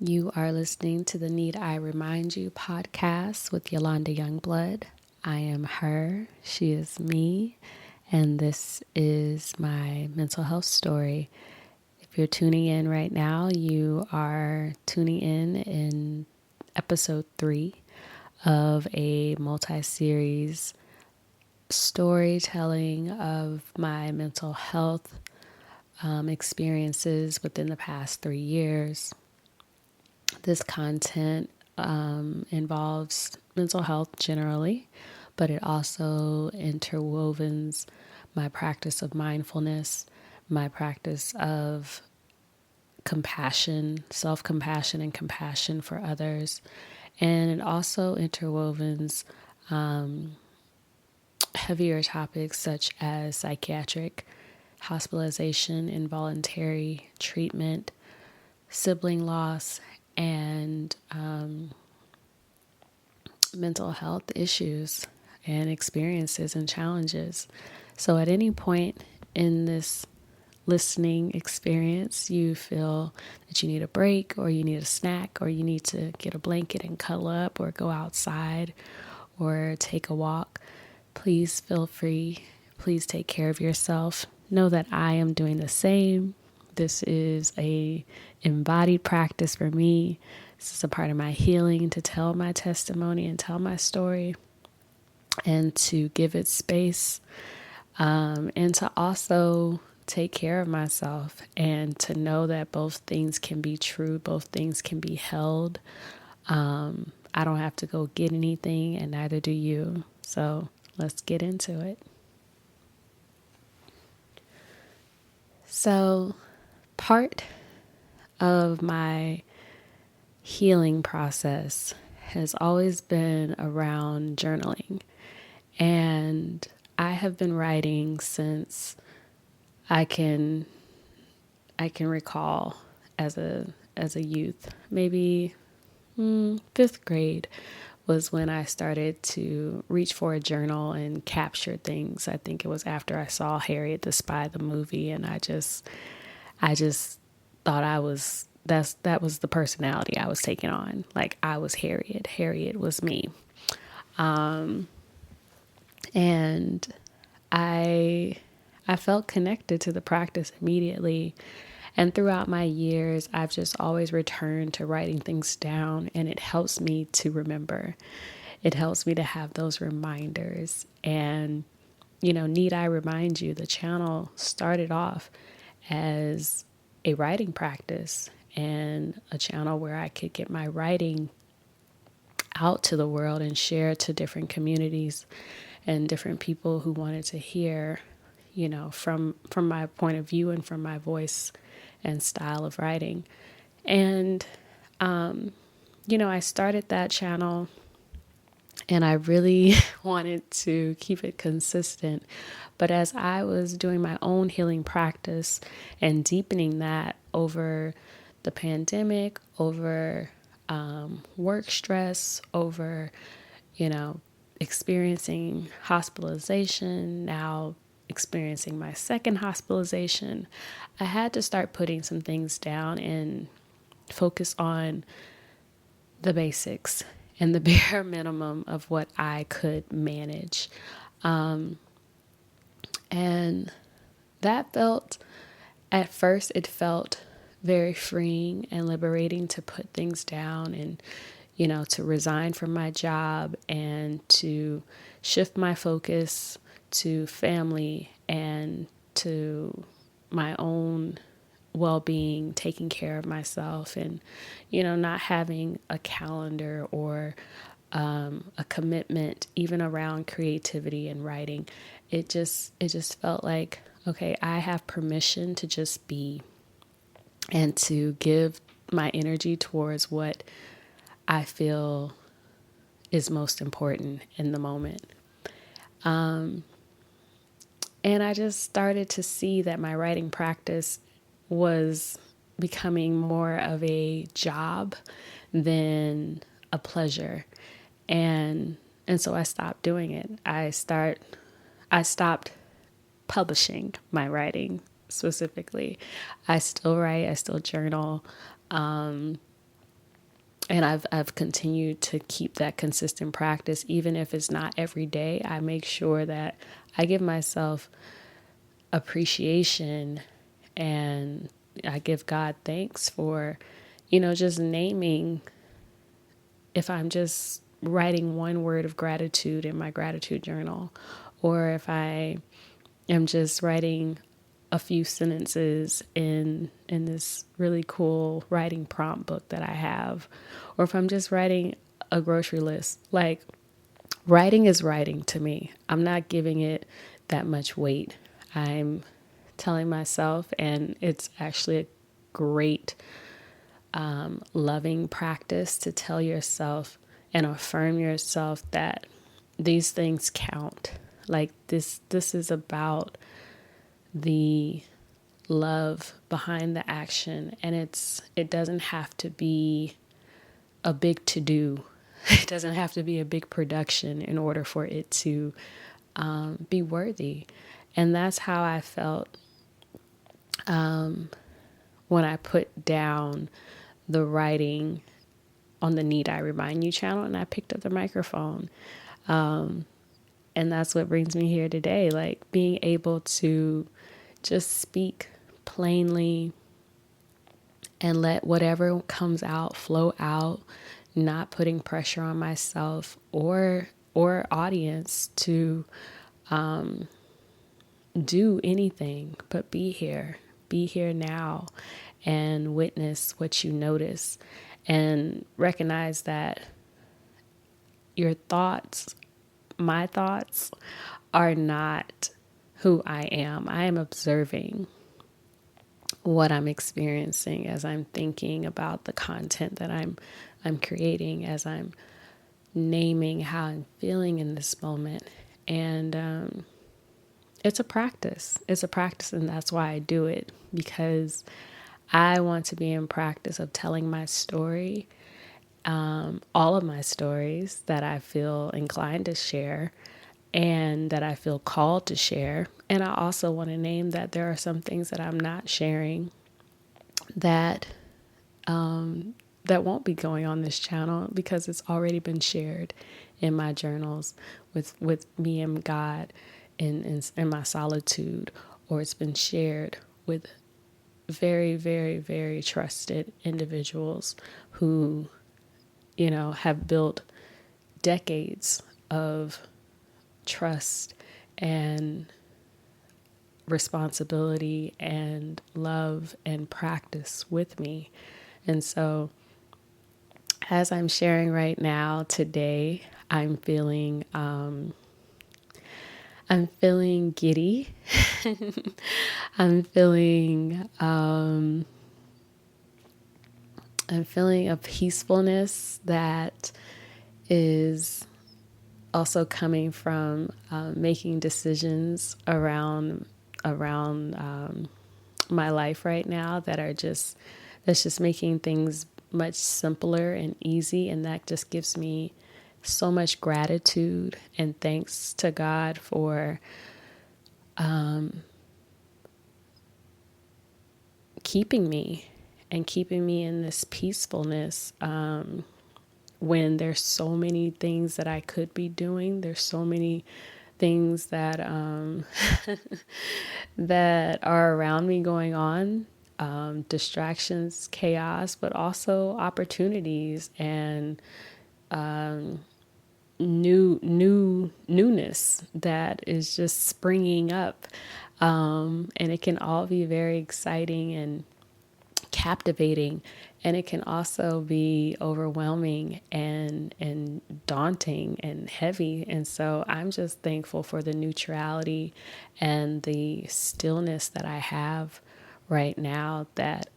You are listening to the Need I Remind You podcast with Yolanda Youngblood. I am her, she is me, and this is my mental health story. If you're tuning in right now, you are tuning in episode 3 of a multi-series storytelling of my mental health experiences within the past 3 years. This content involves mental health generally, but it also interwovens my practice of mindfulness, my practice of compassion, self-compassion and compassion for others. And it also interwovens heavier topics such as psychiatric, hospitalization, involuntary treatment, sibling loss, and mental health issues and experiences and challenges. So at any point in this listening experience, you feel that you need a break or you need a snack or you need to get a blanket and cuddle up or go outside or take a walk, please feel free. Please take care of yourself. Know that I am doing the same. This is a embodied practice for me. This is a part of my healing to tell my testimony and tell my story and to give it space and to also take care of myself and to know that both things can be true, both things can be held. I don't have to go get anything and neither do you. So let's get into it. So part of my healing process has always been around journaling. And I have been writing since I can recall as a youth. Maybe 5th grade was when I started to reach for a journal and capture things. I think it was after I saw Harriet the Spy, the movie, and I just thought that was the personality I was taking on. Like I was Harriet. Harriet was me. And I felt connected to the practice immediately. And throughout my years, I've just always returned to writing things down, and it helps me to remember. It helps me to have those reminders. And, need I remind you, the channel started off as a writing practice and a channel where I could get my writing out to the world and share to different communities and different people who wanted to hear, from my point of view and from my voice and style of writing. And, I started that channel and I really wanted to keep it consistent. But as I was doing my own healing practice and deepening that over the pandemic, over work stress, over, experiencing hospitalization, now experiencing my second hospitalization, I had to start putting some things down and focus on the basics and the bare minimum of what I could manage. And that at first it felt very freeing and liberating to put things down and, to resign from my job and to shift my focus to family and to my own well-being, taking care of myself and, not having a calendar or a commitment even around creativity and writing. It just felt like, okay, I have permission to just be and to give my energy towards what I feel is most important in the moment. And I just started to see that my writing practice was becoming more of a job than a pleasure. And so I stopped doing it. I stopped publishing my writing specifically. I still write, I still journal. And I've continued to keep that consistent practice, even if it's not every day. I make sure that I give myself appreciation, and I give God thanks for, just naming, if I'm just writing one word of gratitude in my gratitude journal, or if I am just writing a few sentences in this really cool writing prompt book that I have, or if I'm just writing a grocery list. Like, writing is writing to me. I'm not giving it that much weight. I'm telling myself, and it's actually a great loving practice to tell yourself and affirm yourself that these things count. Like, this is about the love behind the action, and it doesn't have to be a big to do. It doesn't have to be a big production in order for it to be worthy. And that's how I felt when I put down the writing on the Need I Remind You channel, and I picked up the microphone. And that's what brings me here today, like being able to just speak plainly and let whatever comes out flow out, not putting pressure on myself or audience to do anything but be here now, and witness what you notice, and recognize that your thoughts, my thoughts, are not who I am. I am observing what I'm experiencing as I'm thinking about the content that I'm creating, as I'm naming how I'm feeling in this moment. And it's a practice. It's a practice, and that's why I do it, because I want to be in practice of telling my story, all of my stories that I feel inclined to share and that I feel called to share. And I also want to name that there are some things that I'm not sharing that that won't be going on this channel, because it's already been shared in my journals with me and God in my solitude, or it's been shared with very, very, very trusted individuals who, have built decades of trust and responsibility and love and practice with me. And so, as I'm sharing right now today, I'm feeling giddy. I'm feeling a peacefulness that is also coming from making decisions around my life right now that's just making things much simpler and easy, and that just gives me so much gratitude and thanks to God for keeping me in this peacefulness, when there's so many things that I could be doing. There's so many things that that are around me going on, distractions, chaos, but also opportunities and newness that is just springing up, and it can all be very exciting and captivating, and it can also be overwhelming and daunting and heavy. And so I'm just thankful for the neutrality and the stillness that I have right now, that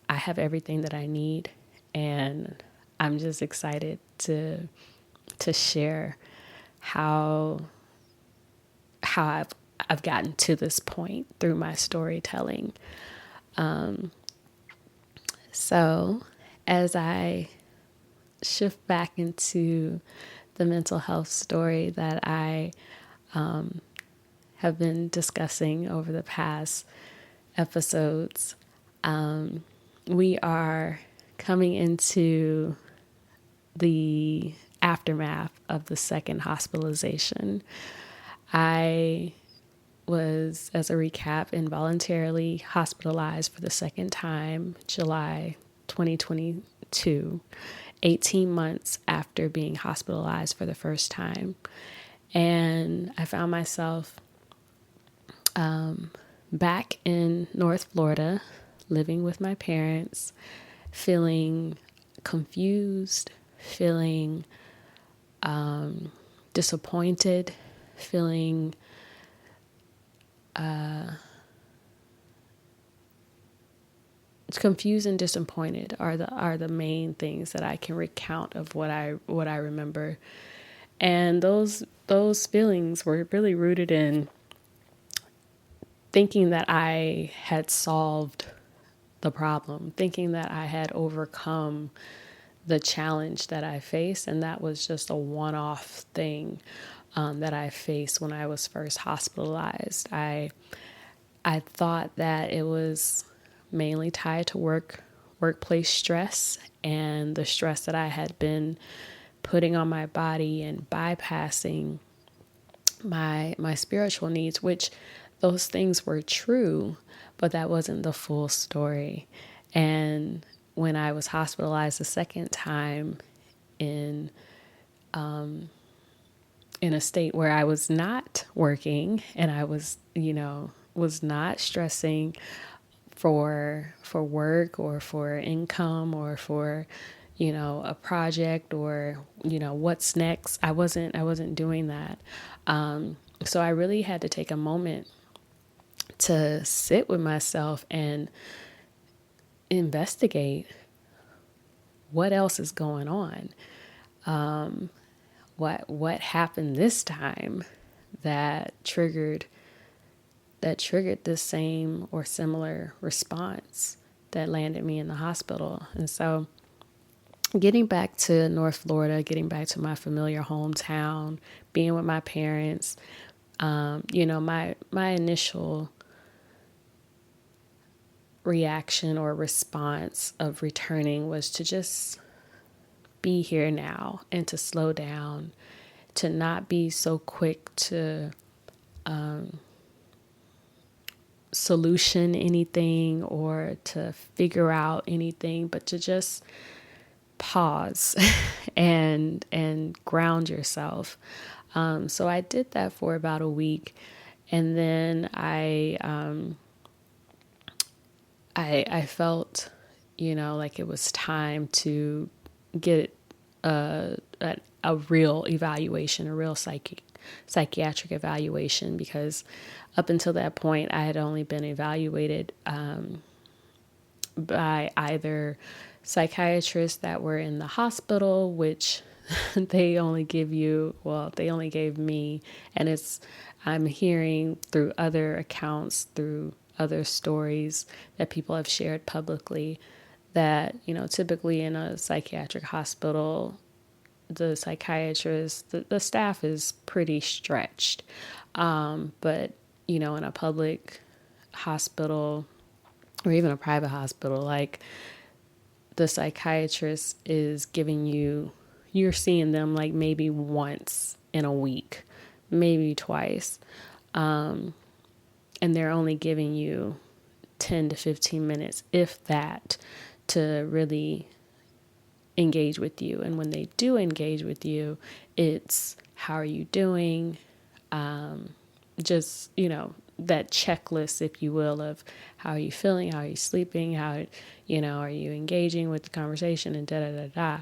I have everything that I need, and I'm just excited to share how I've gotten to this point through my storytelling. So as I shift back into the mental health story that I have been discussing over the past episodes, we are coming into the aftermath of the second hospitalization. I was, as a recap, involuntarily hospitalized for the second time, July 2022, 18 months after being hospitalized for the first time. And I found myself back in North Florida, living with my parents, feeling confused, feeling disappointed, feeling confused and disappointed are the main things that I can recount of what I remember. And those feelings were really rooted in thinking that I had solved the problem, thinking that I had overcome the challenge that I faced, and that was just a one-off thing that I faced when I was first hospitalized. I thought that it was mainly tied to workplace stress and the stress that I had been putting on my body and bypassing my spiritual needs, which those things were true, but that wasn't the full story. And when I was hospitalized the second time in a state where I was not working and I was, was not stressing for work or for income or for, a project or, what's next. I wasn't doing that. So I really had to take a moment to sit with myself and investigate what else is going on. What happened this time that triggered the same or similar response that landed me in the hospital. And so getting back to North Florida, getting back to my familiar hometown, being with my parents, my initial reaction or response of returning was to just be here now and to slow down, to not be so quick to solution anything or to figure out anything, but to just pause and ground yourself. So I did that for about a week, and then I felt, like it was time to get a real evaluation, a real psychiatric evaluation, because up until that point, I had only been evaluated by either psychiatrists that were in the hospital, which they only gave me, and I'm hearing through other accounts, through other stories that people have shared publicly, that, typically in a psychiatric hospital, the psychiatrist, the staff is pretty stretched. But, in a public hospital or even a private hospital, like, the psychiatrist is you're seeing them like maybe once in a week, maybe twice. And they're only giving you 10 to 15 minutes, if that, to really engage with you. And when they do engage with you, it's how are you doing? Just, that checklist, if you will, of how are you feeling? How are you sleeping? How, are you engaging with the conversation, and da, da, da, da.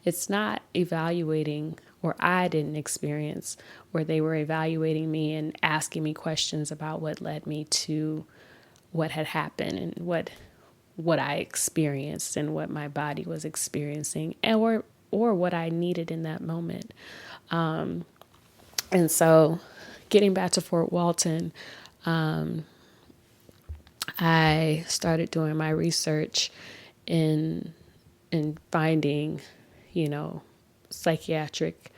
It's not evaluating, or I didn't experience where they were evaluating me and asking me questions about what led me to what had happened and what I experienced and what my body was experiencing, or what I needed in that moment. And so getting back to Fort Walton, I started doing my research in finding, psychiatric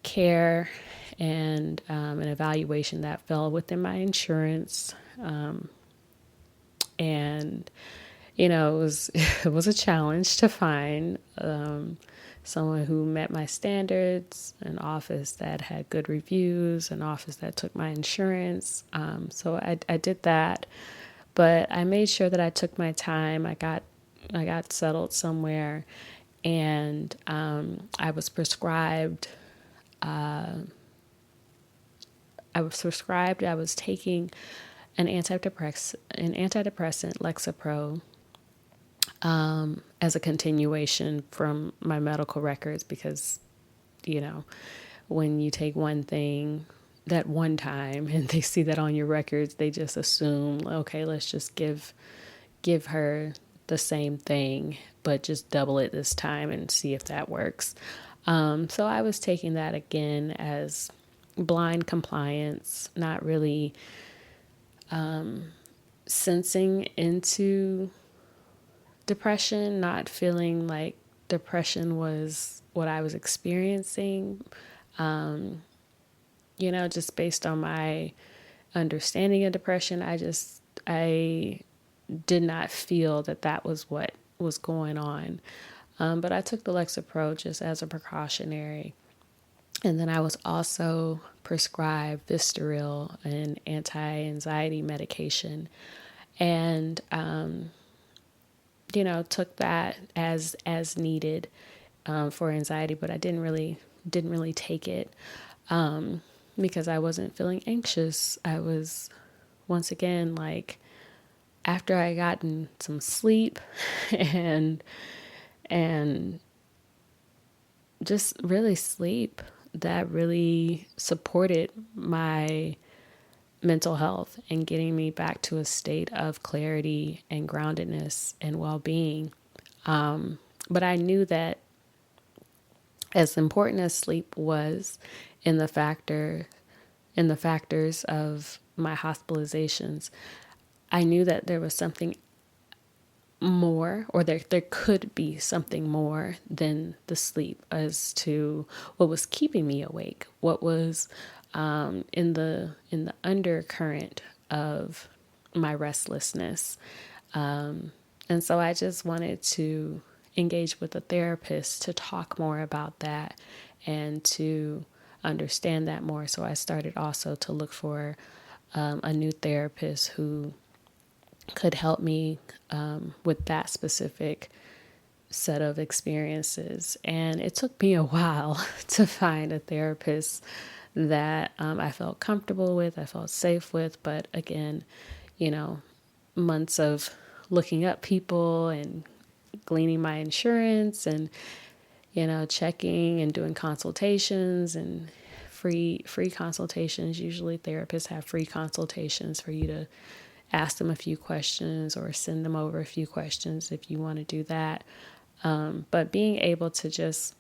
care and an evaluation that fell within my insurance. And, it was a challenge to find someone who met my standards, an office that had good reviews, an office that took my insurance. So I did that, but I made sure that I took my time. I got settled somewhere, and I was prescribed. I was taking an antidepressant, Lexapro, as a continuation from my medical records, because, when you take one thing that one time and they see that on your records, they just assume, okay, let's just give her the same thing, but just double it this time and see if that works. So I was taking that again as blind compliance, not really sensing into depression, not feeling like depression was what I was experiencing, just based on my understanding of depression. I did not feel that was what was going on. But I took the Lexapro just as a precautionary. And then I was also prescribed Vistaril, an anti-anxiety medication. And, took that as needed for anxiety, but I didn't really take it because I wasn't feeling anxious. I was, once again, like, after I gotten some sleep and just really sleep that really supported my mental health and getting me back to a state of clarity and groundedness and well-being. But I knew that as important as sleep was in the factors of my hospitalizations, I knew that there was something more, or there could be something more than the sleep, as to what was keeping me awake, what was in the undercurrent of my restlessness. And so I just wanted to engage with a therapist to talk more about that and to understand that more. So I started also to look for a new therapist who could help me with that specific set of experiences. And it took me a while to find a therapist that I felt comfortable with, I felt safe with. But again, months of looking up people and gleaning my insurance and, checking and doing consultations and free consultations. Usually therapists have free consultations for you to ask them a few questions or send them over a few questions if you want to do that. But being able to just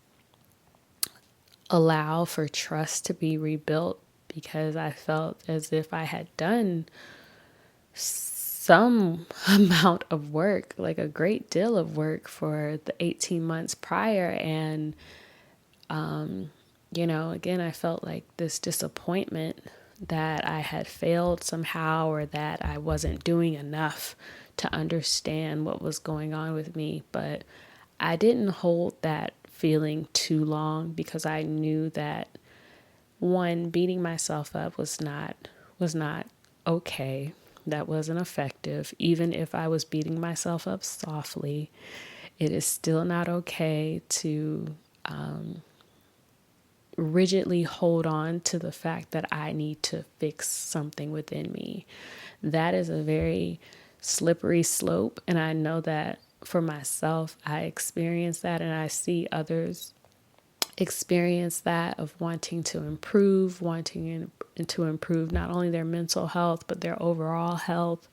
allow for trust to be rebuilt, because I felt as if I had done some amount of work, like a great deal of work for the 18 months prior. And, again, I felt like this disappointment that I had failed somehow, or that I wasn't doing enough to understand what was going on with me. But I didn't hold that feeling too long, because I knew that, one, beating myself up was not okay. That wasn't effective. Even if I was beating myself up softly, it is still not okay to rigidly hold on to the fact that I need to fix something within me. That is a very slippery slope. And I know that for myself, I experience that, and I see others experience that, of wanting to improve not only their mental health, but their overall health,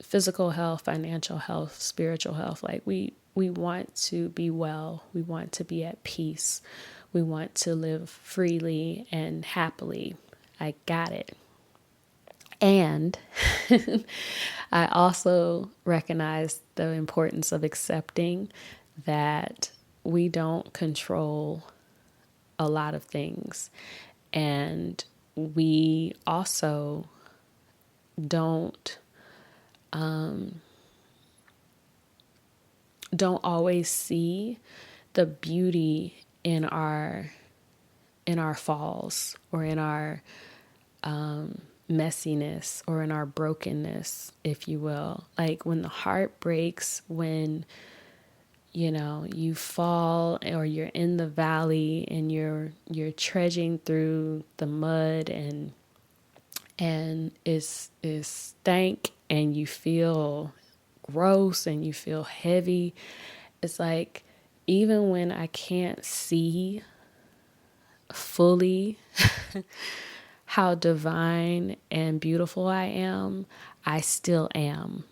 physical health, financial health, spiritual health. Like we want to be well. We want to be at peace. We want to live freely and happily. I got it. And I also recognize the importance of accepting that we don't control a lot of things. And we also don't always see the beauty in our falls, or in our messiness, or in our brokenness, if you will. Like when the heart breaks, when you fall, or you're in the valley and you're trudging through the mud, and it's stank, and you feel gross, and you feel heavy. It's like, even when I can't see fully how divine and beautiful I am, I still am.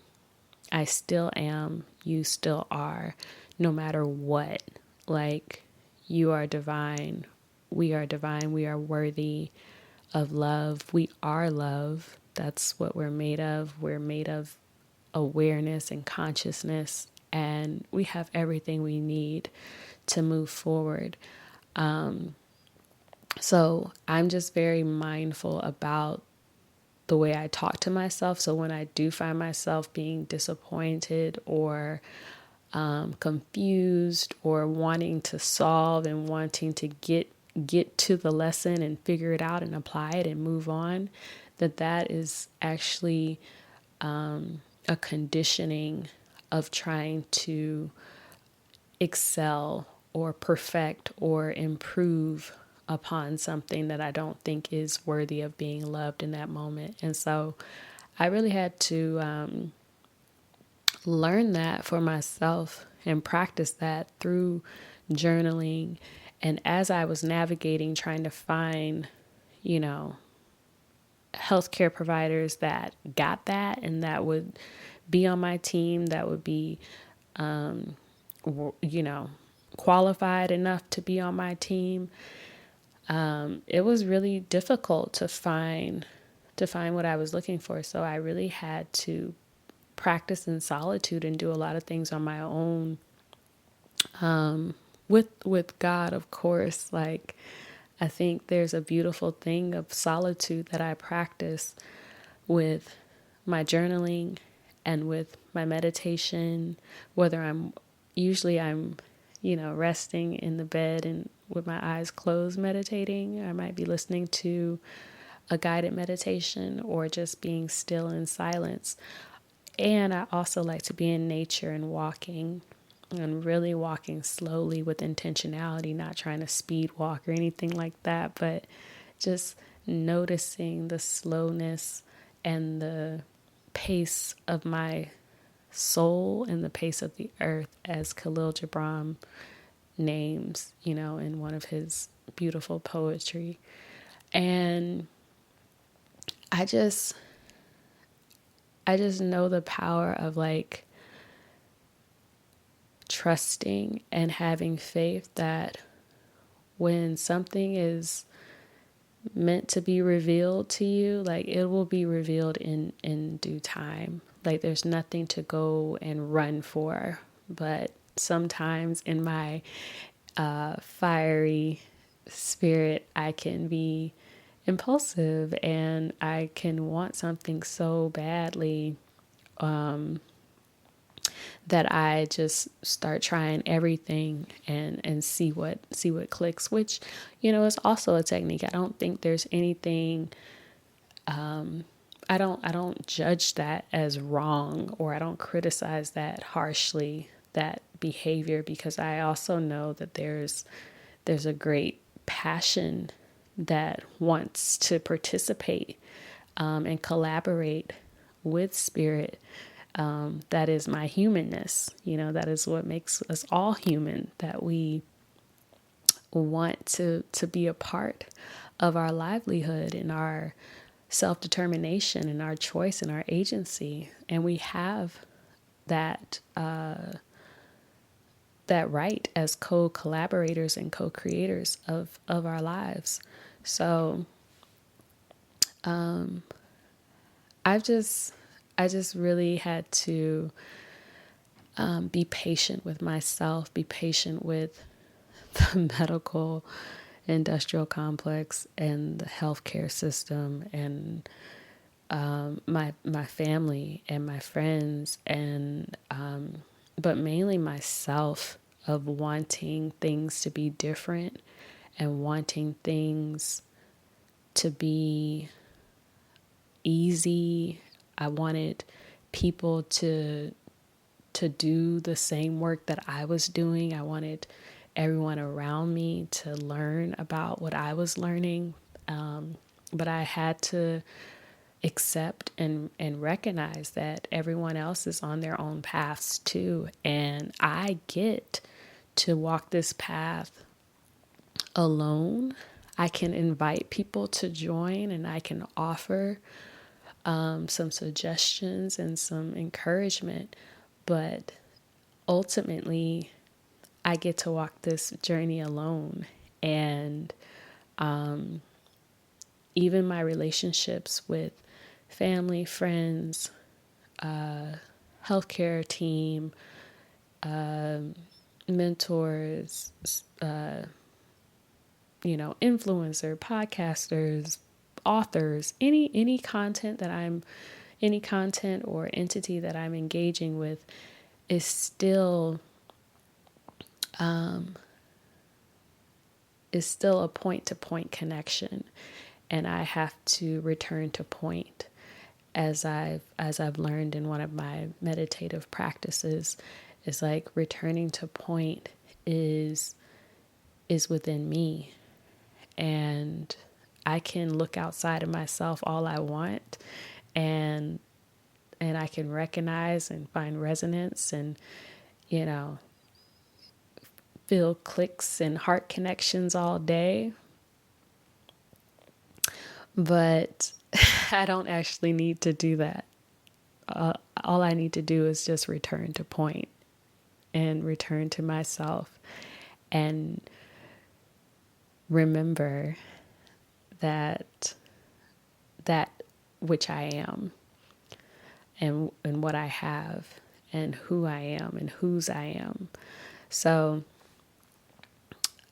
I still am. You still are, no matter what. Like, you are divine. We are divine. We are worthy of love. We are love. That's what we're made of. We're made of awareness and consciousness, and we have everything we need to move forward. So I'm just very mindful about the way I talk to myself. So when I do find myself being disappointed, or confused, or wanting to solve, and wanting to get to the lesson and figure it out and apply it and move on, that is actually a conditioning of trying to excel, or perfect, or improve upon something that I don't think is worthy of being loved in that moment. And so I really had to learn that for myself, and practice that through journaling. And as I was navigating, trying to find, healthcare providers that got that, and that would be on my team, that would be, qualified enough to be on my team, it was really difficult to find what I was looking for. So I really had to practice in solitude, and do a lot of things on my own, with God, of course. Like, I think there's a beautiful thing of solitude that I practice with my journaling and with my meditation, whether I'm resting in the bed and with my eyes closed meditating. I might be listening to a guided meditation, or just being still in silence. And I also like to be in nature and walking, and really walking slowly with intentionality, not trying to speed walk or anything like that, but just noticing the slowness and the pace of my soul, and the pace of the earth, as Khalil Gibran names, in one of his beautiful poetry. And I just know the power of, like, trusting and having faith that when something is meant to be revealed to you, like, it will be revealed in due time. Like, there's nothing to go and run for. But sometimes in my fiery spirit, I can be impulsive, and I can want something so badly, that I just start trying everything, and see what clicks, which, is also a technique. I don't think there's anything, I don't judge that as wrong, or I don't criticize that harshly, that behavior, because I also know that there's a great passion that wants to participate, and collaborate with spirit. That is my humanness. That is what makes us all human, that we want to be a part of our livelihood, and our self-determination, and our choice, and our agency. And we have that right as co-collaborators and co-creators of our lives. So I just really had to be patient with myself, be patient with the medical industrial complex, and the healthcare system, and my family, and my friends, and but mainly myself, of wanting things to be different and wanting things to be easy. I wanted people to do the same work that I was doing. I wanted everyone around me to learn about what I was learning. But I had to accept and recognize that everyone else is on their own paths too. And I get to walk this path alone. I can invite people to join, and I can offer some suggestions and some encouragement. But ultimately, I get to walk this journey alone. And even my relationships with family, friends, healthcare team, mentors, influencer, podcasters, authors, any content or entity that I'm engaging with is still a point-to-point connection, and I have to return to point, as I've learned in one of my meditative practices. Is like returning to point is within me, and I can look outside of myself all I want, and I can recognize and find resonance and feel clicks and heart connections all day. But I don't actually need to do that. All I need to do is just return to point and return to myself and remember that which I am and what I have and who I am and whose I am. So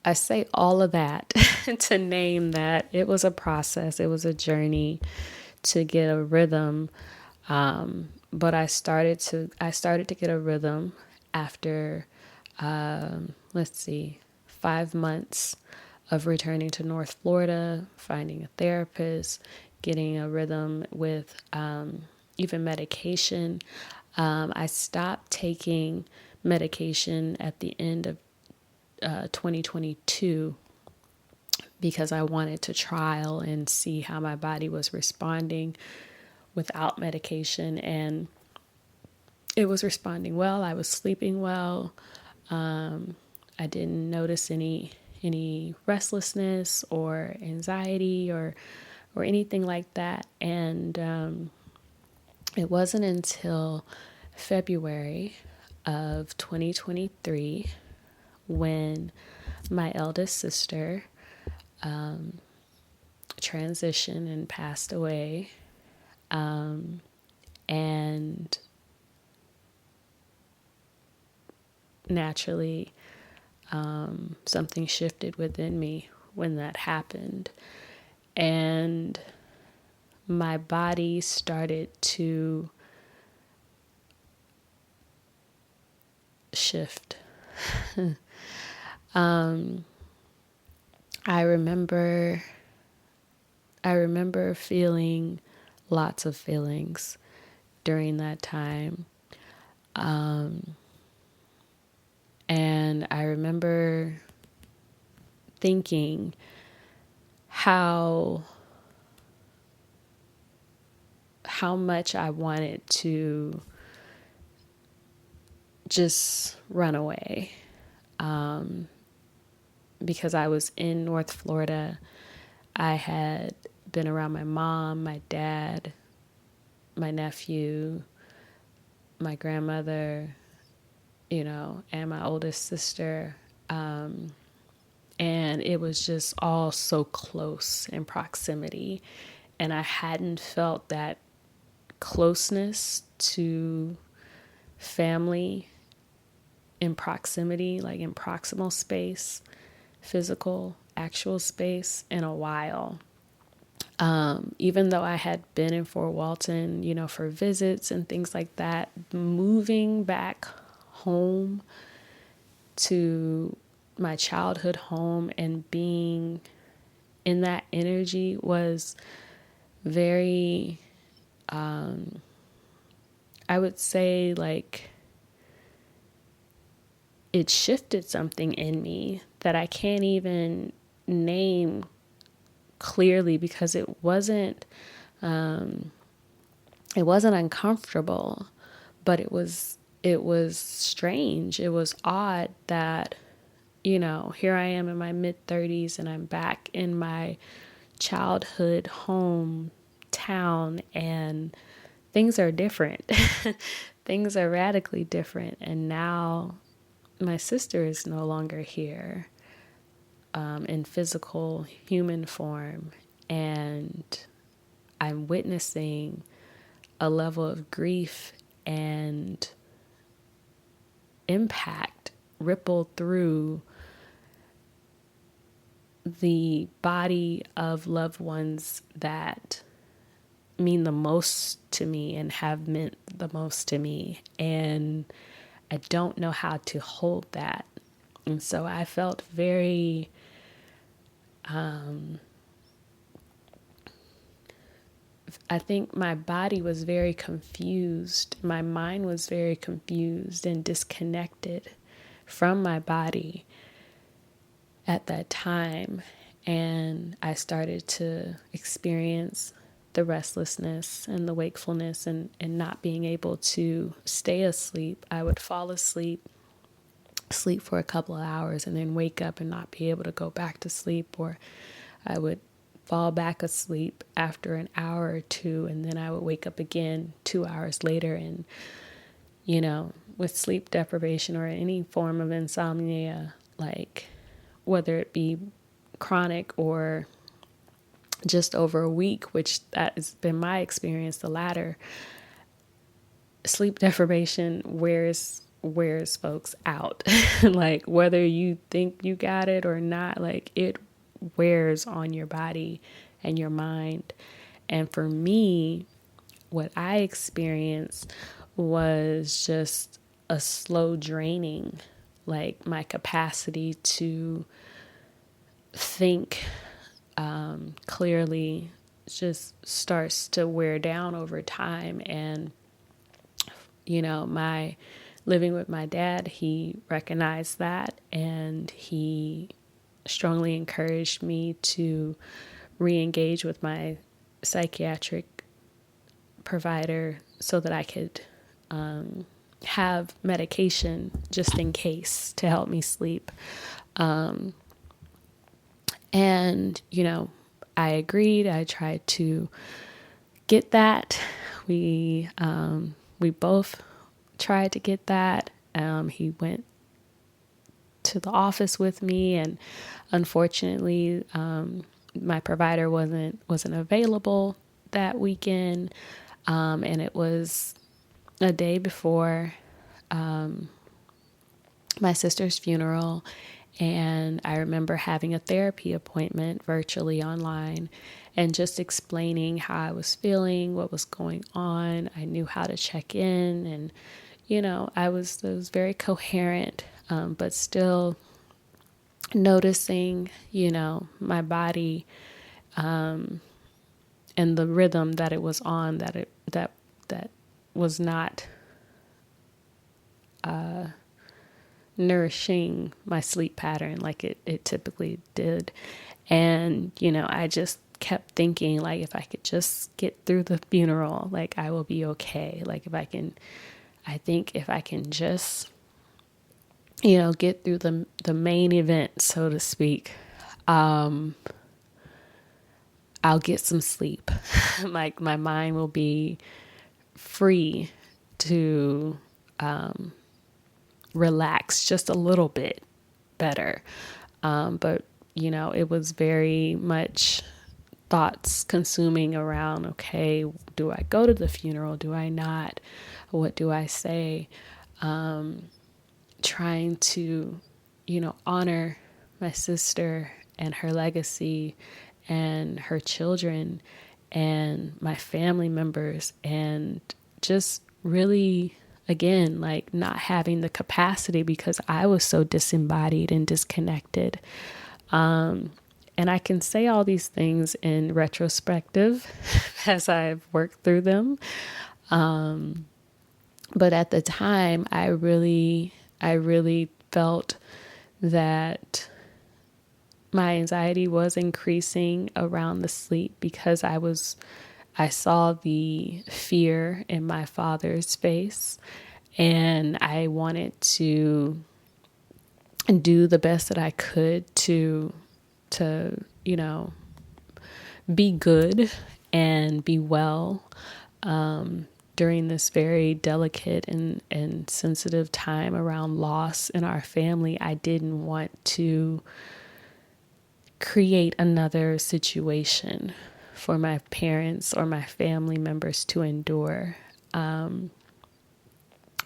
I say all of that to name that it was a process. It was a journey to get a rhythm. But I started to get a rhythm after, 5 months of returning to North Florida, finding a therapist, getting a rhythm with even medication. I stopped taking medication at the end of 2022 because I wanted to trial and see how my body was responding without medication, and it was responding well. I was sleeping well. I didn't notice any restlessness or anxiety or anything like that. And it wasn't until February of 2023 when my eldest sister transitioned and passed away. And naturally, something shifted within me when that happened. And my body started to shift. I remember feeling lots of feelings during that time. And I remember thinking how much I wanted to just run away. Because I was in North Florida. I had been around my mom, my dad, my nephew, my grandmother, and my oldest sister. And it was just all so close in proximity. And I hadn't felt that closeness to family in proximity, like in proximal space, physical, actual space, in a while. Even though I had been in Fort Walton, for visits and things like that, moving back home to my childhood home and being in that energy was very, I would say, like, it shifted something in me that I can't even name clearly, because it wasn't uncomfortable, but it was strange. It was odd that, here I am in my mid 30s and I'm back in my childhood hometown, and things are different. Things are radically different. And now my sister is no longer here, in physical human form. And I'm witnessing a level of grief and impact ripple through the body of loved ones that mean the most to me and have meant the most to me. And I don't know how to hold that. And so I felt very, I think my body was very confused. My mind was very confused and disconnected from my body at that time. And I started to experience the restlessness and the wakefulness, and not being able to stay asleep. I would fall asleep, sleep for a couple of hours, and then wake up and not be able to go back to sleep. Or I would fall back asleep after an hour or two, and then I would wake up again 2 hours later. And, with sleep deprivation or any form of insomnia, like whether it be chronic or just over a week, which that has been my experience, the latter, sleep deprivation wears folks out. Like, whether you think you got it or not, like, it wears on your body and your mind. And for me, what I experienced was just a slow draining, like my capacity to think clearly just starts to wear down over time. And my living with my dad, he recognized that, and he strongly encouraged me to re-engage with my psychiatric provider so that I could have medication just in case to help me sleep. And, I agreed. I tried to get that. We both tried to get that. He went to the office with me, and unfortunately, my provider wasn't available that weekend. And it was a day before my sister's funeral. And I remember having a therapy appointment virtually online and just explaining how I was feeling, what was going on. I knew how to check in, and, it was very coherent, but still noticing, my body, and the rhythm that it was on, that was not nourishing my sleep pattern like it typically did. And, I just kept thinking, like, if I could just get through the funeral, like, I will be okay. Like, if I can just, get through the main event, so to speak, I'll get some sleep. Like, my mind will be free to relax just a little bit better. But, it was very much thoughts consuming around, okay, do I go to the funeral? Do I not? What do I say? Trying to, honor my sister and her legacy and her children and my family members, and just really again, like not having the capacity because I was so disembodied and disconnected. And I can say all these things in retrospective as I've worked through them. But at the time, I really felt that my anxiety was increasing around the sleep because I saw the fear in my father's face, and I wanted to do the best that I could to be good and be well during this very delicate and sensitive time around loss in our family. I didn't want to create another situation for my parents or my family members to endure.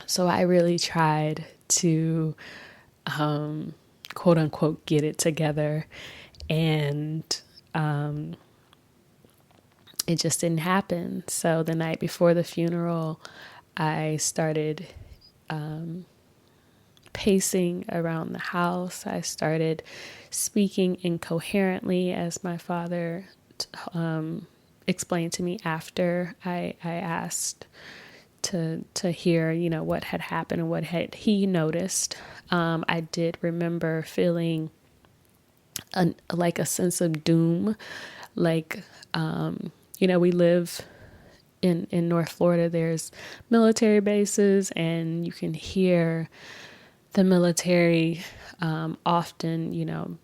So I really tried to, quote unquote, get it together. And it just didn't happen. So the night before the funeral, I started pacing around the house. I started speaking incoherently, as my father explained to me after I asked to hear, what had happened and what had he noticed. I did remember feeling like a sense of doom, like, we live in North Florida. There's military bases, and you can hear the military often,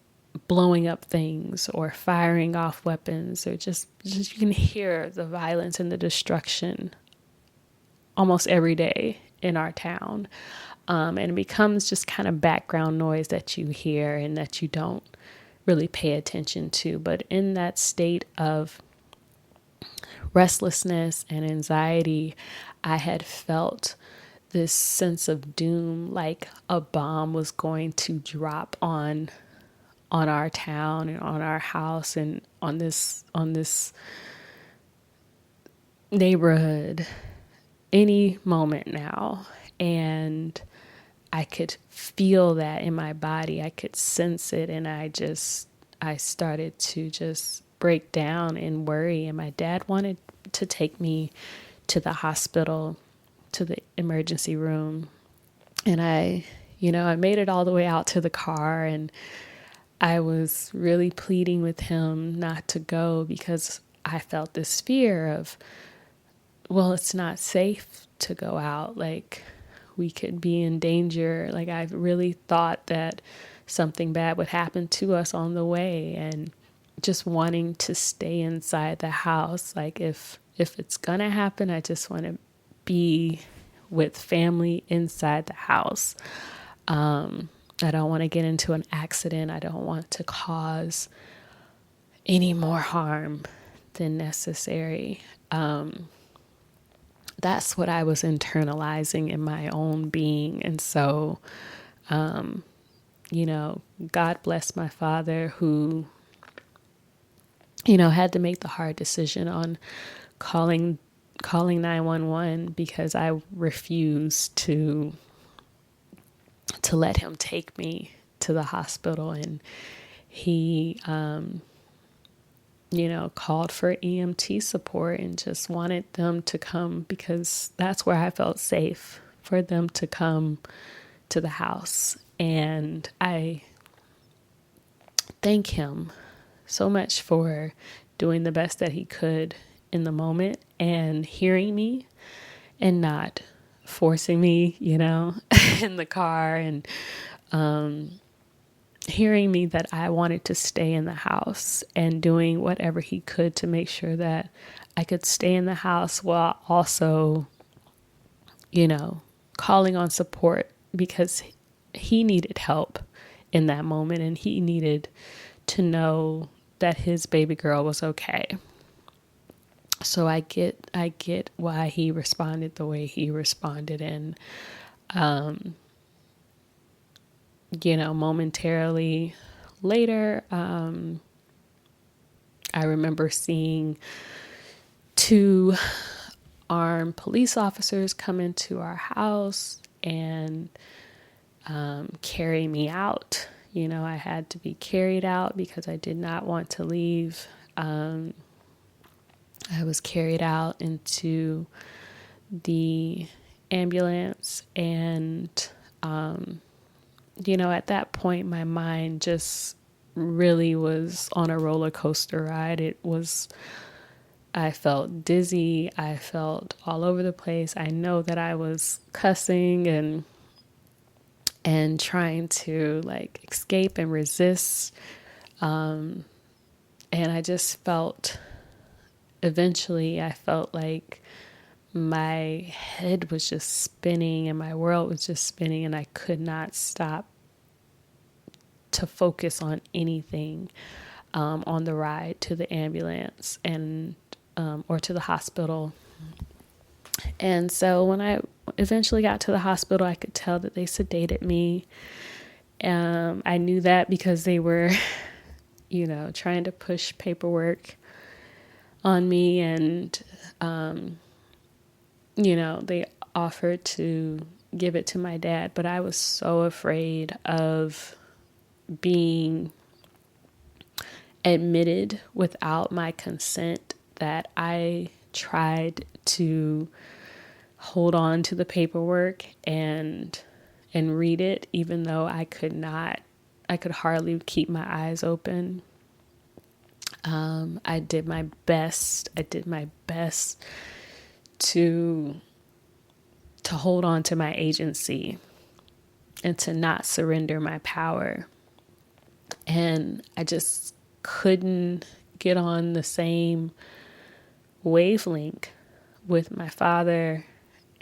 blowing up things or firing off weapons, or just you can hear the violence and the destruction almost every day in our town. And it becomes just kind of background noise that you hear and that you don't really pay attention to. But in that state of restlessness and anxiety, I had felt this sense of doom, like a bomb was going to drop on our town and on our house and on this neighborhood any moment now. And I could feel that in my body. I could sense it. And I started to just break down and worry. And my dad wanted to take me to the hospital, to the emergency room. And I made it all the way out to the car, and I was really pleading with him not to go because I felt this fear of, well, it's not safe to go out. Like, we could be in danger. Like, I really thought that something bad would happen to us on the way, and just wanting to stay inside the house. Like, if it's gonna happen, I just want to be with family inside the house. I don't want to get into an accident. I don't want to cause any more harm than necessary. That's what I was internalizing in my own being. And so, God bless my father, who, had to make the hard decision on calling 911 because I refused to let him take me to the hospital. And he, called for EMT support and just wanted them to come because that's where I felt safe, for them to come to the house. And I thank him so much for doing the best that he could in the moment and hearing me and not forcing me, in the car, and hearing me that I wanted to stay in the house, and doing whatever he could to make sure that I could stay in the house while also, calling on support, because he needed help in that moment, and he needed to know that his baby girl was okay. So I get why he responded the way he responded. And, momentarily later, I remember seeing two armed police officers come into our house and carry me out. I had to be carried out because I did not want to leave. I was carried out into the ambulance, and at that point my mind just really was on a roller coaster ride. I felt dizzy, I felt all over the place. I know that I was cussing and trying to escape and resist, and eventually I felt like my head was just spinning and my world was just spinning, and I could not stop to focus on anything on the ride to the ambulance and or to the hospital. And so when I eventually got to the hospital, I could tell that they sedated me. I knew that because they were, trying to push paperwork on me, and they offered to give it to my dad, but I was so afraid of being admitted without my consent that I tried to hold on to the paperwork and read it, even though I could hardly keep my eyes open. I did my best to hold on to my agency and to not surrender my power. And I just couldn't get on the same wavelength with my father,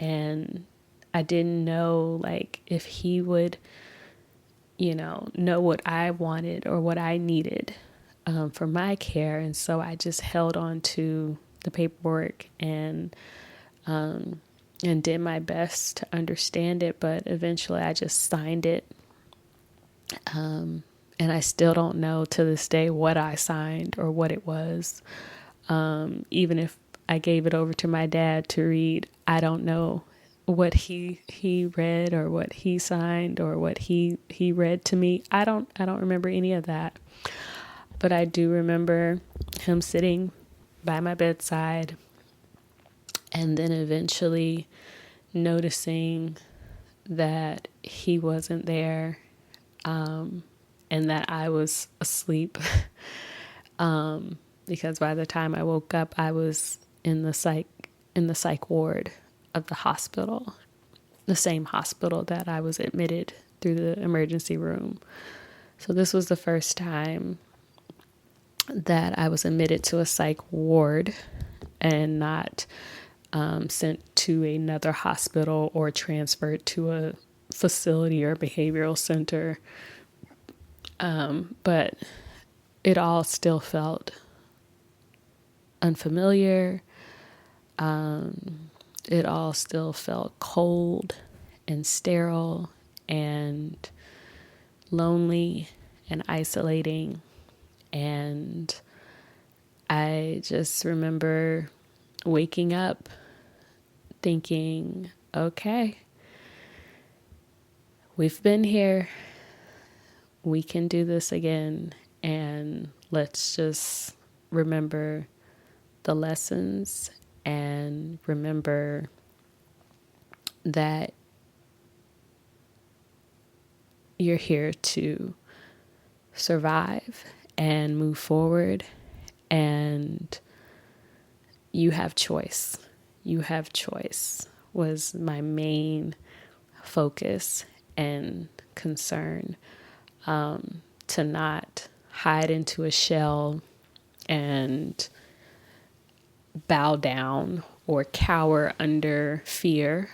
and I didn't know if he would know what I wanted or what I needed for my care. And so I just held on to the paperwork and did my best to understand it, but eventually I just signed it. And I still don't know to this day what I signed or what it was. Even if I gave it over to my dad to read, I don't know what he read or what he signed or what he read to me. I don't remember any of that. But I do remember him sitting by my bedside and then eventually noticing that he wasn't there, and that I was asleep, because by the time I woke up, I was in the psych ward of the hospital, the same hospital that I was admitted through the emergency room. So this was the first time that I was admitted to a psych ward and not sent to another hospital or transferred to a facility or behavioral center. But it all still felt unfamiliar. It all still felt cold and sterile and lonely and isolating. And I just remember waking up thinking, okay, we've been here. We can do this again. And let's just remember the lessons and remember that you're here to survive and move forward, and you have choice. You have choice was my main focus and concern, to not hide into a shell and bow down or cower under fear.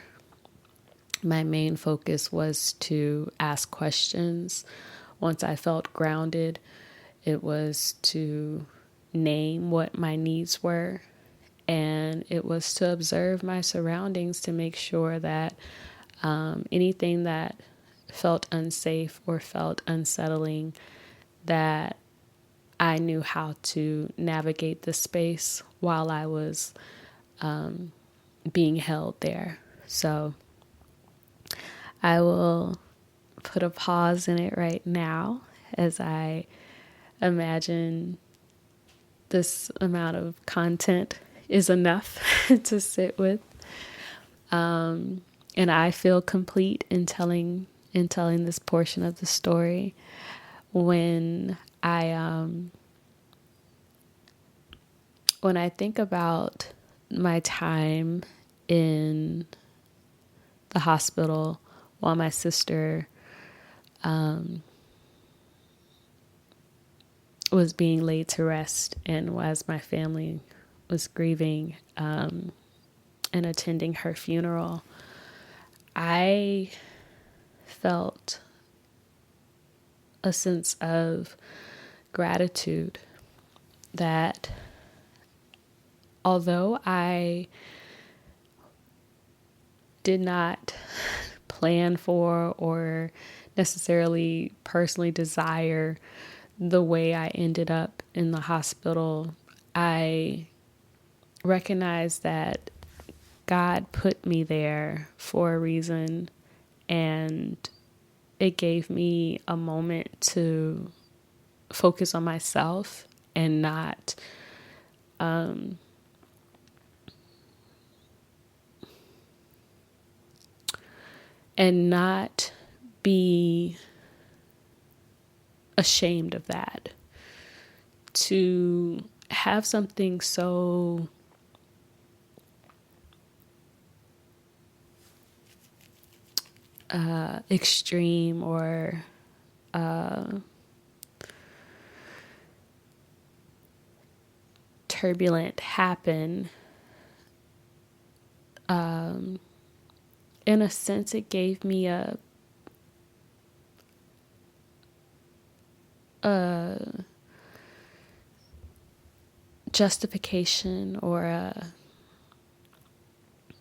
My main focus was to ask questions. Once I felt grounded, it was to name what my needs were, and it was to observe my surroundings to make sure that anything that felt unsafe or felt unsettling, that I knew how to navigate the space while I was being held there. So I will put a pause in it right now as I imagine this amount of content is enough to sit with. And I feel complete in telling this portion of the story when I think about my time in the hospital while my sister was being laid to rest, and as my family was grieving and attending her funeral, I felt a sense of gratitude that although I did not plan for or necessarily personally desire the way I ended up in the hospital, I recognize that God put me there for a reason, and it gave me a moment to focus on myself and not be ashamed of that. To have something so extreme or turbulent happen, in a sense, it gave me a justification or a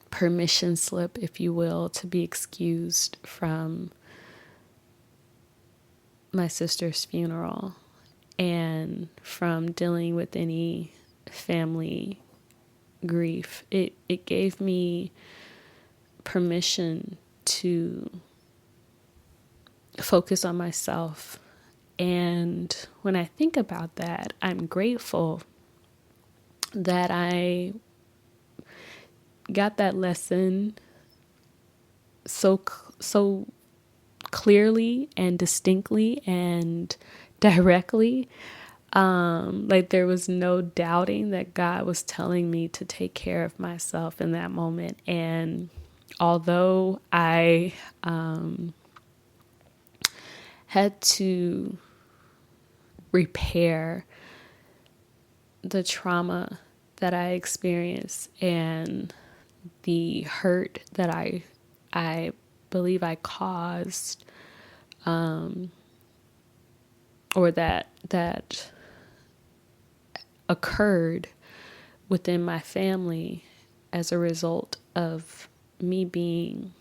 permission slip, if you will, to be excused from my sister's funeral and from dealing with any family grief. It gave me permission to focus on myself. And when I think about that, I'm grateful that I got that lesson so clearly and distinctly and directly. Like there was no doubting that God was telling me to take care of myself in that moment. And although I had to repair the trauma that I experienced and the hurt that I believe I caused, or that occurred within my family as a result of me being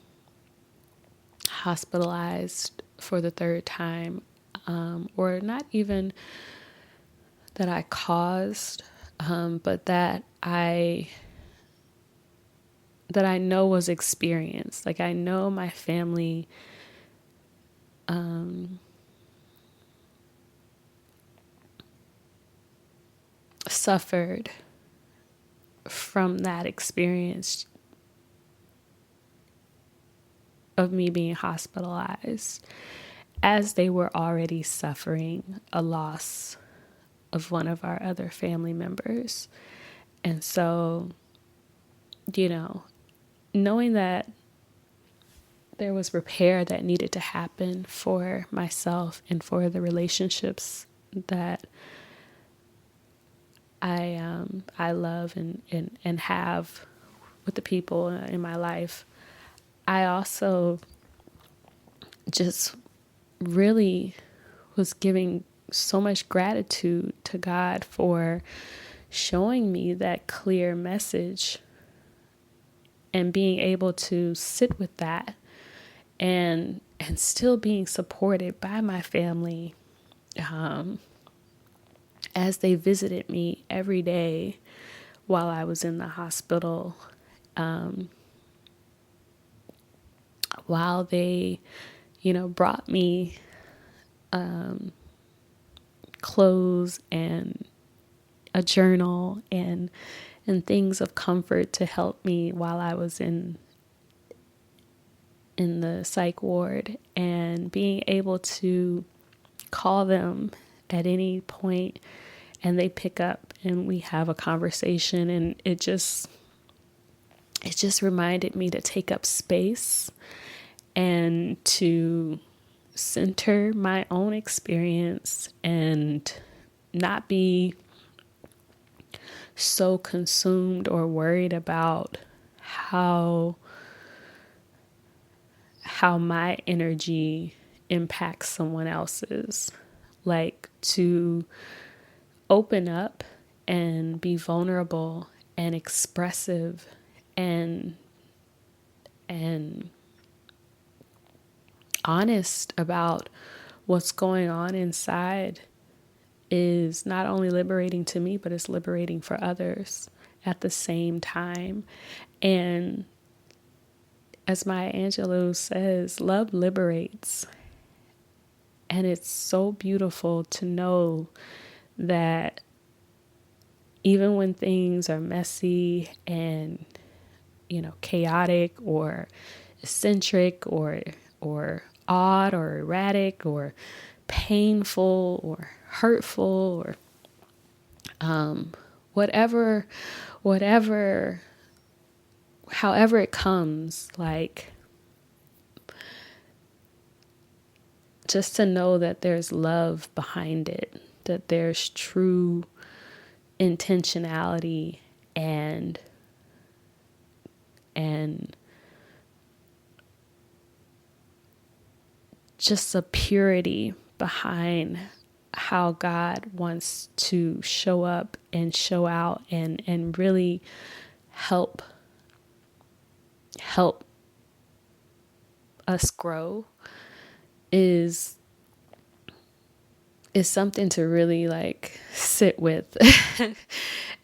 hospitalized for the third time, or not even that I caused, but that I know was experienced. Like I know my family suffered from that experience of me being hospitalized, as they were already suffering a loss of one of our other family members. And so, knowing that there was repair that needed to happen for myself and for the relationships that I love and have with the people in my life, I also just really was giving so much gratitude to God for showing me that clear message and being able to sit with that and still being supported by my family as they visited me every day while I was in the hospital. while they, brought me clothes and a journal and things of comfort to help me while I was in the psych ward, and being able to call them at any point and they pick up and we have a conversation, and it just reminded me to take up space and to center my own experience and not be so consumed or worried about how my energy impacts someone else's. Like, to open up and be vulnerable and expressive and honest about what's going on inside is not only liberating to me, but it's liberating for others at the same time. And as Maya Angelou says, love liberates. And it's so beautiful to know that even when things are messy and, chaotic or eccentric or odd or erratic or painful or hurtful or however it comes, like, just to know that there's love behind it, that there's true intentionality and just a purity behind how God wants to show up and show out and really help us grow is something to really like sit with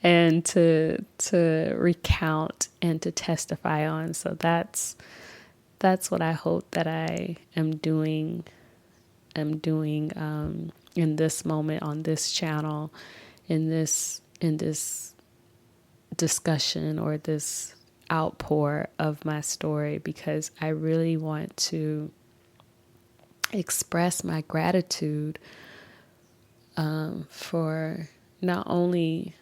and to recount and to testify on. So that's what I hope that I am doing in this moment on this channel, in this discussion or this outpour of my story, because I really want to express my gratitude for not only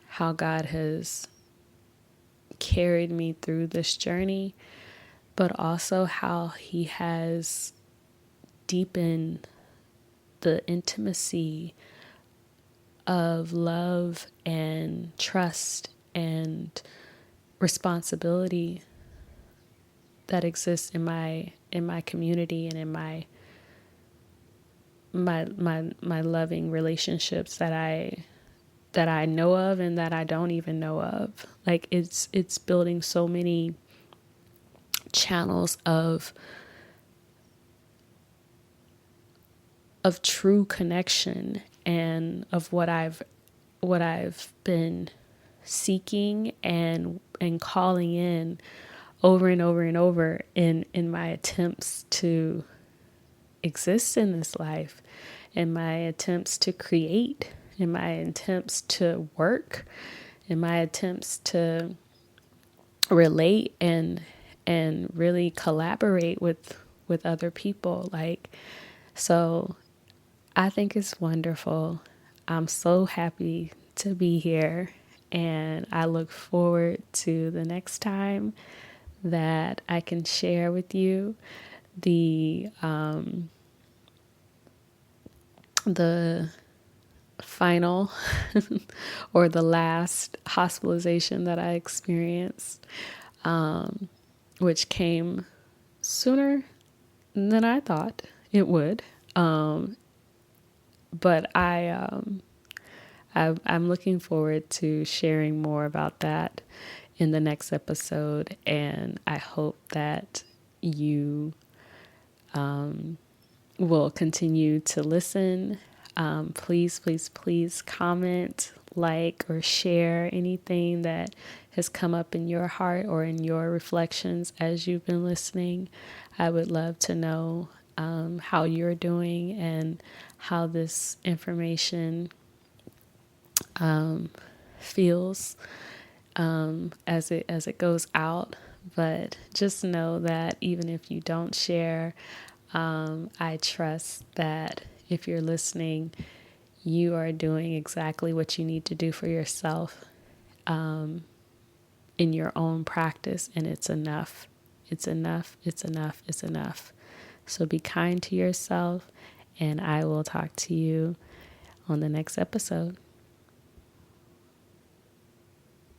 how God has carried me through this journey, but also how He has deepened the intimacy of love and trust and responsibility that exists in my community and in my loving relationships that I know of and that I don't even know of. Like, it's building so many channels of true connection and of what I've been seeking and calling in over and over and over in my attempts to exist in this life, in my attempts to create, in my attempts to work, in my attempts to relate and really collaborate with other people. Like, so I think it's wonderful. I'm so happy to be here, and I look forward to the next time that I can share with you the final or the last hospitalization that I experienced, which came sooner than I thought it would. But I'm looking forward to sharing more about that in the next episode, and I hope that you will continue to listen. Please comment, like or share anything that has come up in your heart or in your reflections as you've been listening. I would love to know how you're doing and how this information feels as it goes out. But just know that even if you don't share, I trust that if you're listening, you are doing exactly what you need to do for yourself in your own practice, and it's enough. It's enough. It's enough. It's enough. So be kind to yourself, and I will talk to you on the next episode.